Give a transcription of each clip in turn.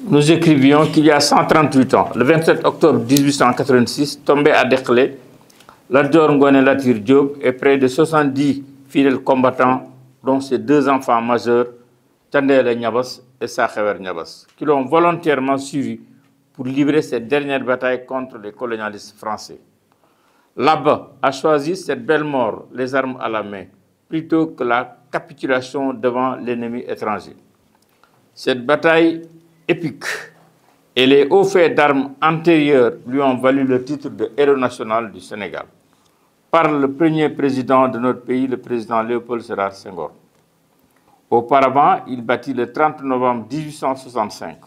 nous écrivions qu'il y a 138 ans, le 27 octobre 1886, tombé à Dekle, Lat Dior Ngoné Latyr Diop et près de 70 fidèles combattants, dont ses 2 enfants majeurs, Thiendella Niabass et Sakhewar Niabass, qui l'ont volontairement suivi pour livrer cette dernière bataille contre les colonialistes français. Là-bas, a choisi cette belle mort, les armes à la main, plutôt que la capitulation devant l'ennemi étranger. Cette bataille épique et les hauts faits d'armes antérieurs lui ont valu le titre de héros national du Sénégal par le premier président de notre pays, le président Léopold Sédar Senghor. Auparavant, il battit le 30 novembre 1865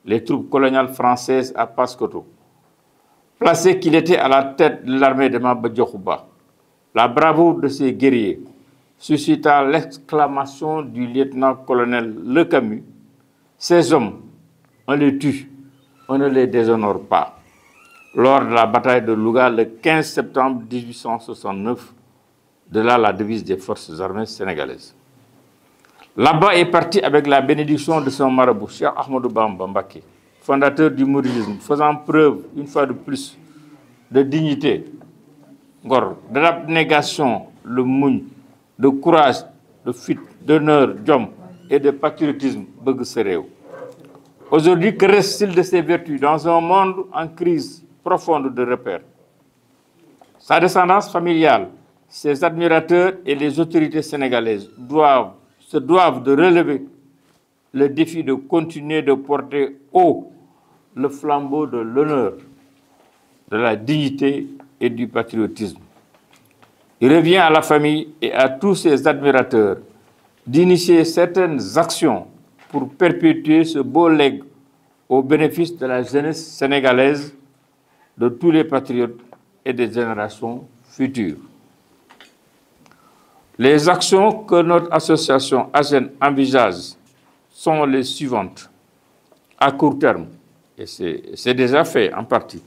les troupes coloniales françaises à Paskoto. Placé qu'il était à la tête de l'armée de Maba Diakhou Ba, la bravoure de ces guerriers suscita l'exclamation du lieutenant-colonel Le Camus: ces hommes, on les tue, on ne les déshonore pas. Lors de la bataille de Louga le 15 septembre 1869, de là la devise des forces armées sénégalaises. Là-bas est parti avec la bénédiction de son marabout, Cheikh Ahmadou Bamba Mbacké, fondateur du mouridisme, faisant preuve, une fois de plus, de dignité, de l'abnégation, le muñ, de courage, de fit, d'honneur, d'homme et de patriotisme, bëgg sa réew. Aujourd'hui, que reste-t-il de ces vertus dans un monde en crise profonde de repères? Sa descendance familiale, ses admirateurs et les autorités sénégalaises se doivent de relever le défi de continuer de porter haut le flambeau de l'honneur, de la dignité et du patriotisme. Il revient à la famille et à tous ses admirateurs d'initier certaines actions pour perpétuer ce beau legs au bénéfice de la jeunesse sénégalaise, de tous les patriotes et des générations futures. Les actions que notre association AGEN envisage sont les suivantes. À court terme, et c'est déjà fait en partie,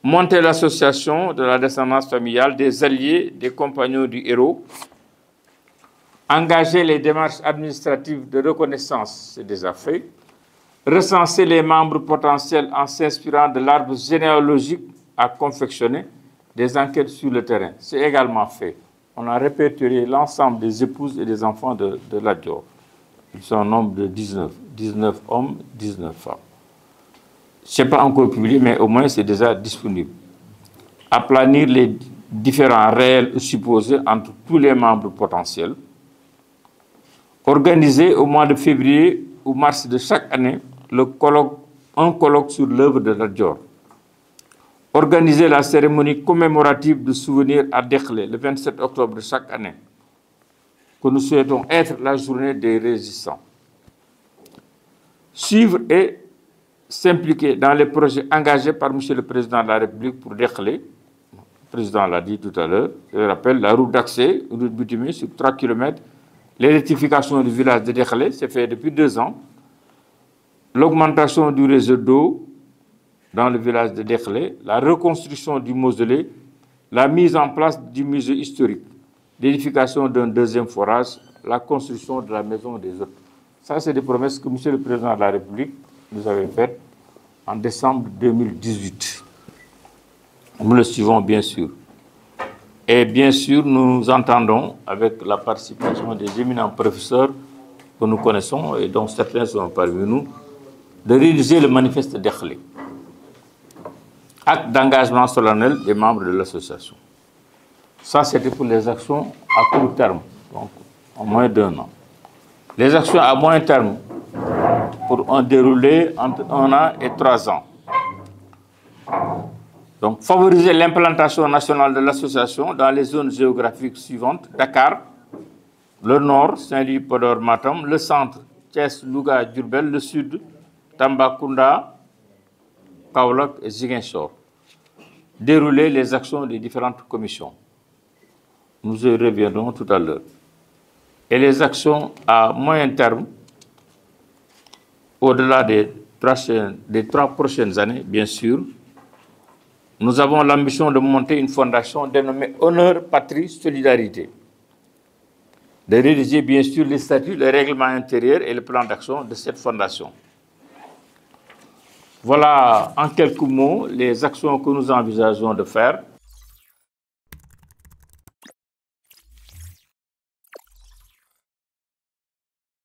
monter l'association de la descendance familiale des alliés, des compagnons du héros, engager les démarches administratives de reconnaissance, c'est déjà fait, recenser les membres potentiels en s'inspirant de l'arbre généalogique à confectionner, des enquêtes sur le terrain, c'est également fait. On a répertorié l'ensemble des épouses et des enfants de Lat Dior. Ils sont au nombre de 19 hommes, 19 femmes. Ce n'est pas encore publié, mais au moins c'est déjà disponible. Aplanir les différends réels supposés entre tous les membres potentiels. Organiser au mois de février ou mars de chaque année un colloque sur l'œuvre de Lat Dior. Organiser la cérémonie commémorative de souvenir à Dekle le 27 octobre de chaque année, que nous souhaitons être la journée des résistants. Suivre et s'impliquer dans les projets engagés par M. le Président de la République pour Dekle. Le Président l'a dit tout à l'heure, je rappelle, la route d'accès, une route bitumée sur 3 km, l'électrification du village de Dekle, c'est fait depuis 2 ans, l'augmentation du réseau d'eau dans le village de Dekle, la reconstruction du mausolée, la mise en place du musée historique, l'édification d'un 2e forage, la construction de la maison des hôtes. Ça, c'est des promesses que M. le Président de la République nous avait faites en décembre 2018. Nous le suivons, bien sûr. Et bien sûr, nous entendons, avec la participation des éminents professeurs que nous connaissons, et dont certains sont parmi nous, de rédiger le manifeste Dekle. Acte d'engagement solennel des membres de l'association. Ça, c'était pour les actions à court terme, donc en moins d'1 an. Les actions à moyen terme, pour un déroulé entre 1 an et 3 ans. Donc, favoriser l'implantation nationale de l'association dans les zones géographiques suivantes: Dakar, le nord, Saint-Louis, Podor, Matam, le centre, Thiès, Louga, Diourbel, le sud, Tambacounda, Kaolack et Ziguinchor. Dérouler les actions des différentes commissions. Nous y reviendrons tout à l'heure. Et les actions à moyen terme, au-delà des 3 prochaines années, bien sûr, nous avons l'ambition de monter une fondation dénommée Honneur, Patrie, Solidarité. De rédiger, bien sûr, les statuts, le règlement intérieur et le plan d'action de cette fondation. Voilà en quelques mots les actions que nous envisageons de faire